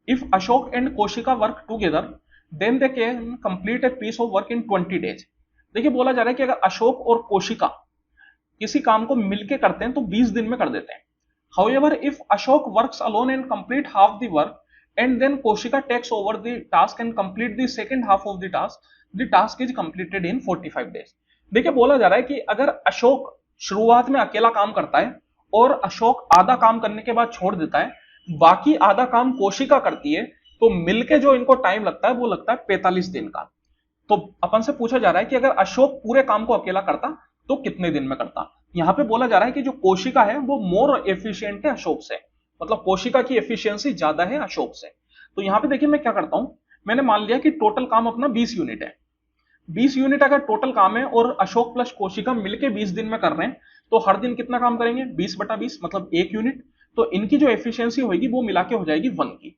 If Ashok and Kaushika work together then they can complete a piece of work in 20 days. देखिए बोला जा रहा है कि अगर अशोक और कोशिका किसी काम को मिलके करते हैं तो 20 दिन में कर देते हैं। However if Ashok works alone and complete half the work and then Koshika takes over the task and complete the second half of the task is completed in 45 days. देखिए बोला जा रहा है कि अगर अशोक शुरुआत में अकेला काम करता है और अशोक आधा काम करने के बाद छोड़ देता है, बाकी आधा काम कोशिका करती है, तो मिलके जो इनको टाइम लगता है वो लगता है 45 दिन का। तो अपन से पूछा जा रहा है कि अगर अशोक पूरे काम को अकेला करता तो कितने दिन में करता। यहां पे बोला जा रहा है कि जो कोशिका है वो मोर एफिशिएंट है अशोक से, मतलब कोशिका की एफिशिएंसी ज्यादा है अशोक से। तो यहां पे देखिए मैं क्या करता हूं, मैंने मान लिया कि टोटल काम अपना 20 यूनिट है। 20 यूनिट अगर टोटल काम है और अशोक प्लस कोशिका मिलके 20 दिन में कर रहे हैं, तो हर दिन कितना काम करेंगे, 20/20 मतलब 1 यूनिट। तो इनकी जो एफिशिएंसी होगी वो मिला के हो जाएगी 1 की।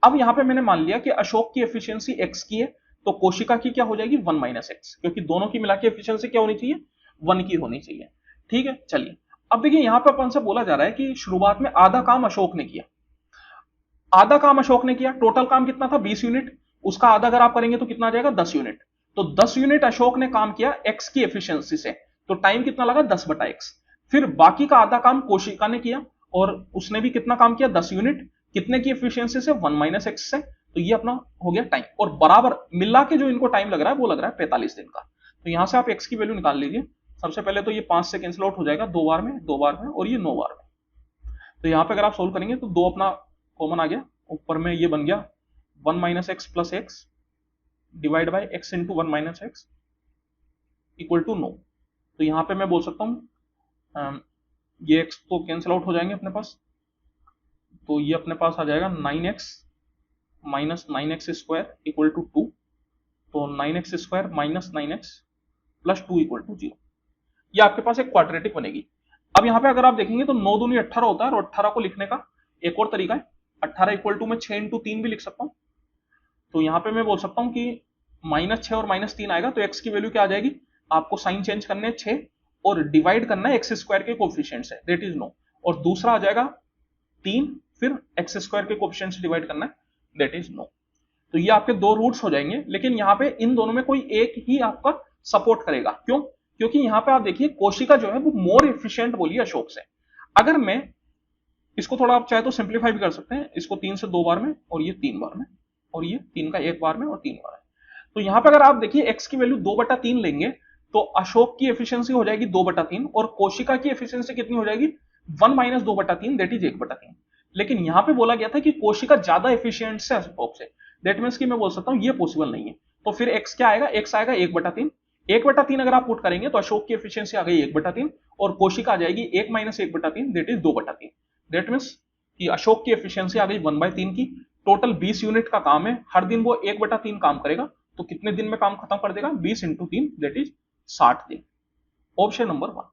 अब यहां पे मैंने मान लिया कि अशोक की एफिशिएंसी x की है, तो कोशिका की क्या हो जाएगी 1 - x, क्योंकि दोनों की मिला के एफिशिएंसी क्या होनी चाहिए, 1 की होनी चाहिए। ठीक है, चलिए अब देखिए यहां पे अपन से बोला जा रहा है कि शुरुआत में आधा काम अशोक ने किया। आधा काम अशोक ने किया, टोटल काम कितना था 20 यूनिट, उसका आधा अगर आप करेंगे तो कितना आ जाएगा 10 यूनिट। तो 10 यूनिट अशोक ने काम किया x की एफिशिएंसी से, तो टाइम कितना लगा 10/x। फिर बाकी का आधा काम कोशिका ने किया और उसने भी कितना काम किया 10 यूनिट, कितने की एफिशिएंसी से 1 - x से। तो ये अपना हो गया टाइम, और बराबर मिला के जो इनको टाइम लग रहा है वो लग रहा है 45 दिन का। तो यहां से आप x की वैल्यू निकाल लीजिए। सबसे पहले तो ये 5 से कैंसिल आउट हो जाएगा, 2 बार में 2 बार में और ये 9 बार में। तो यहां पे अगर आप सोल्व करेंगे तो 2 अपना कॉमन आ गया, ऊपर में ये बन गया 1 - x plus x divide by x into 1 - x equal to 9। तो यहां पे मैं बोल सकता हूं ये x तो कैंसिल आउट हो जाएंगे अपने पास, तो ये अपने पास आ जाएगा 9x minus 9x square equal to 2। तो 9x square minus 9x plus 2 equal to 0। ये आपके पास एक क्वाड्रेटिक बनेगी। अब यहां पे अगर आप देखेंगे तो 9 दूनी 18 होता है, और 18 को लिखने का एक और तरीका है, 18 इक्वल टू में 6 इंटू 3 भी लिख सकता हूं। तो यहां पे मैं बोल सकता हूं कि -6 और -3 आएगा, तो x की वैल्यू क्या आ जाएगी, आपको साइन चेंज करने 6 और डिवाइड करना है एक्स स्क्वायर के कोफिशिएंट से, दैट इज 9, और दूसरा आ जाएगा 3, फिर एक्स स्क्वायर के कोफिशिएंट से डिवाइड करना है, दैट इज 9। तो ये आपके दो रूट्स हो जाएंगे, लेकिन यहां पे इन दोनों में कोई एक ही आपका सपोर्ट करेगा। क्यों, क्योंकि यहां पे आप देखिए कोशिका जो है वो मोर एफिशिएंट बोली है अशोक से। अगर मैं इसको थोड़ा आप चाहे तो सिंप्लीफाई भी कर सकते हैं, इसको 3 से 2 बार में और ये 3 बार में, और ये 3 का 1 बार में और 3 बार में। तो यहां पे अगर आप देखिए x की वैल्यू 2/3 लेंगे तो अशोक की एफिशिएंसी हो जाएगी 2/3 और कोशिका की एफिशिएंसी कितनी हो जाएगी 1 - 2/3, दैट इज 1/3। लेकिन यहां पे बोला गया था कि कोशिका ज्यादा एफिशिएंट से अशोक से, दैट मींस कि मैं बोल सकता हूं ये पॉसिबल नहीं है। तो फिर x क्या आएगा, x आएगा 1/3। 1/3 अगर आप पुट करेंगे तो अशोक की एफिशिएंसी आ गई 1/3 और कोशिका आ जाएगी 1 - 1/3, दैट इज 2/3। दैट मींस कि अशोक की एफिशिएंसी आ गई 1/3 की। टोटल 20 यूनिट का काम है, हर दिन वो 1/3 काम करेगा, तो कितने दिन में काम खत्म कर देगा 20 इंटू 3, दैट इज 60 दिन। Option number 1।